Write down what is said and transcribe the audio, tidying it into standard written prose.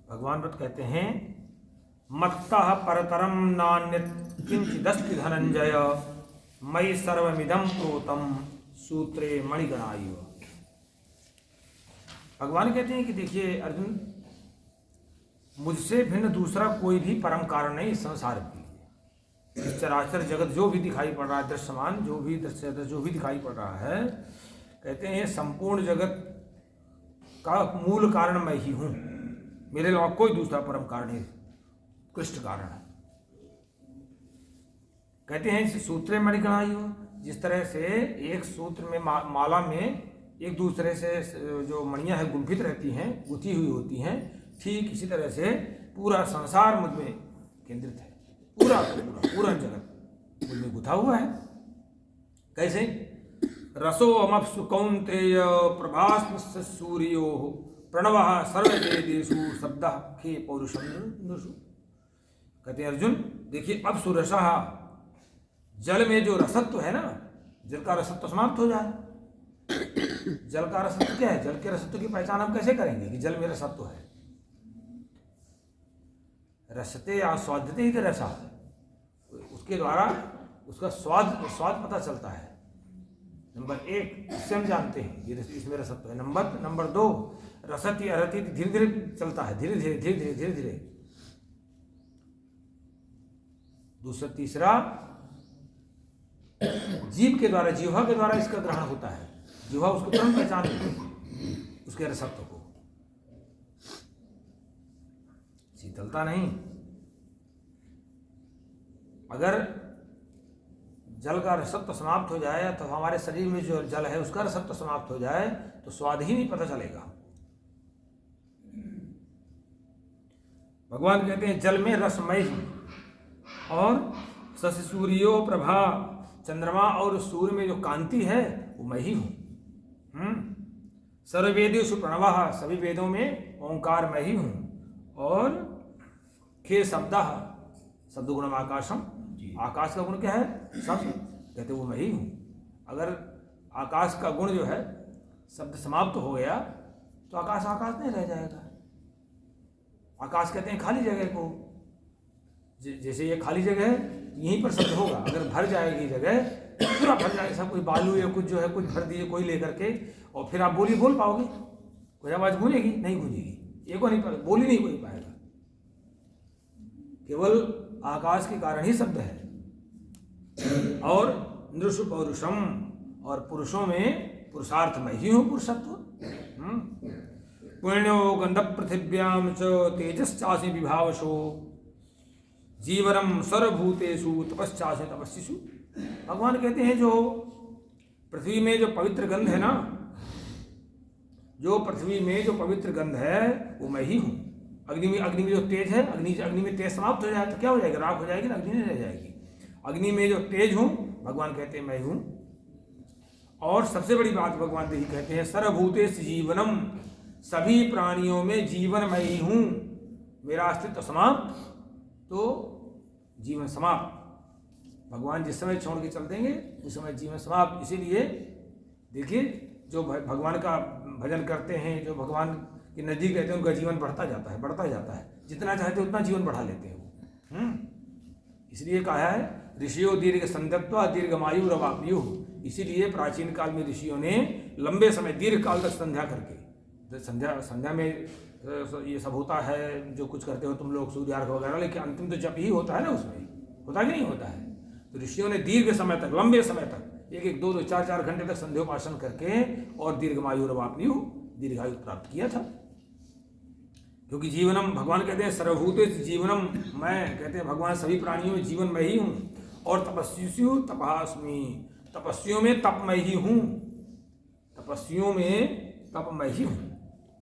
भगवान व्रत कहते हैं मत्तः परतरम नान्यत् किंचिदस्ति धनंजय मयि सर्वमिदं प्रोतम सूत्रे मणिगणायु। भगवान कहते हैं कि देखिए अर्जुन, मुझसे भिन्न दूसरा कोई भी परम कारण नहीं इस संसार के लिए। इस चराचर जगत जो भी दिखाई पड़ रहा है, दृश्यमान जो भी दिखाई पड़ रहा है, कहते हैं संपूर्ण जगत का मूल कारण मैं ही हूं। मेरे अलावा कोई दूसरा परम कारण नहीं, उत्कृष्ट कारण है। कहते हैं इस सूत्रे मणिगणायु, जिस तरह से एक सूत्र में माला में एक दूसरे से जो मणियां हैं गुंफित रहती हैं, गुथी हुई होती हैं, ठीक इसी तरह से पूरा संसार मुझ में केंद्रित है। पूरा पूरा जगत मुझ में गुथा हुआ है। कैसे? रसो अमप्सु कौन्तेय प्रभास्म सूर्यो प्रणवः सर्ववेदेषु शब्दः खे पौरुषम नुषु। कहते हैं अर्जुन देखिए, अब सुरसः, जल में जो रसत्व है ना, जल का रसत्व समाप्त हो जाए। जल का रसत्व क्या है? जल के रसत्व की पहचान हम कैसे करेंगे कि जल में रसत्व है? रसते आस्वाद्यते ही रसा, उसके द्वारा उसका स्वाद पता चलता है। नंबर एक, इससे हम जानते हैं ये इसमें रसत्व है। नंबर दो, रसति अरति धीरे धीरे चलता है, धीरे धीरे। दूसरा, तीसरा, जीव के द्वारा, जीवा के द्वारा इसका ग्रहण होता है। जीवा उसको तुरंत पहचान लेती है, उसके रसत्व को। शीतलता नहीं। अगर जल का रसत्व समाप्त हो जाए तो हमारे शरीर में जो जल है उसका रसत्व समाप्त हो जाए तो स्वाद ही नहीं पता चलेगा। भगवान कहते हैं जल में रसमय और शशि सूर्यो प्रभा, चंद्रमा और सूर्य में जो कांति है वो मैं ही हूं। सर्ववेदेषु प्रणवः, सभी वेदों में ओंकार मैं ही हूं। और खे शब्दः, शब्द गुणम आकाशम, आकाश का गुण क्या है? शब्द। कहते वो मैं ही हूं। अगर आकाश का गुण जो है शब्द समाप्त हो गया तो आकाश आकाश नहीं रह जाएगा। आकाश कहते हैं खाली जगह को। जैसे ये खाली जगह है, यहीं पर शब्द होगा। अगर भर जाएगी जगह, पूरा भर जाएगा, सब कोई बालू या कुछ जो है कुछ भर दिए कोई लेकर के, और फिर आप बोल पाओगे? कोई आवाज गूंजेगी? नहीं गूंजेगी। ये को नहीं, बोल ही नहीं कोई पाएगा। केवल आकाश के कारण ही शब्द है। और नृषु पौरुषम, और पुरुषों में पुरुषार्थ में ही हूं, पुरुषत्व। पुण्यो गंध पृथिव्याम च तेजश्चासि विभावशो जीवनम सर्वभूतेषु तपश्चासि तपस्विषु। भगवान कहते हैं जो पृथ्वी में जो पवित्र गंध है ना, जो पृथ्वी में जो पवित्र गंध है वो मैं ही हूं। अग्नि में जो तेज है, अग्नि में तेज समाप्त हो जाए तो क्या हो जाएगी? राख हो जाएगी ना, अग्नि नहीं रह जाएगी। अग्नि में जो तेज हूं, भगवान कहते हैं मैं हूं। और सबसे बड़ी बात भगवान यही कहते हैं सर्वभूतेषु जीवनम, सभी प्राणियों में जीवन मैं ही हूं। मेरा अस्तित्व समाप्त तो जीवन समाप्त। भगवान जिस समय छोड़ के चल देंगे उस समय जीवन समाप्त। इसीलिए देखिए, जो भगवान का भजन करते हैं, जो भगवान के नजदीक रहते हैं, उनका जीवन बढ़ता जाता है। जितना चाहते उतना जीवन बढ़ा लेते हैं वो। इसलिए कहा है ऋषियों दीर्घ संध्यत्वा दीर्घमायु रवाप्यु। इसीलिए प्राचीन काल में ऋषियों ने लंबे समय दीर्घ काल तक संध्या करके, संध्या में ये सब होता है जो कुछ करते हो तुम लोग, सूर्यार्घ वगैरह, लेकिन अंतिम तो जप ही होता है ना, उसमें होता कि नहीं होता है। तो ऋषियों ने दीर्घ समय तक, लंबे समय तक, 1-1, 2-2, 4-4 घंटे तक संध्योपासन करके और दीर्घमायु रवाप्यु, दीर्घायु प्राप्त किया था। क्योंकि जीवनम, भगवान कहते हैं सर्वभूतेषु जीवनम, मैं कहते हैं भगवान सभी प्राणियों में जीवन मैं ही हूं। और तपस्विषु तपस्मी, तपस्वियों में तप मैं ही हूं। तपस्वियों में तप मैं ही हूं।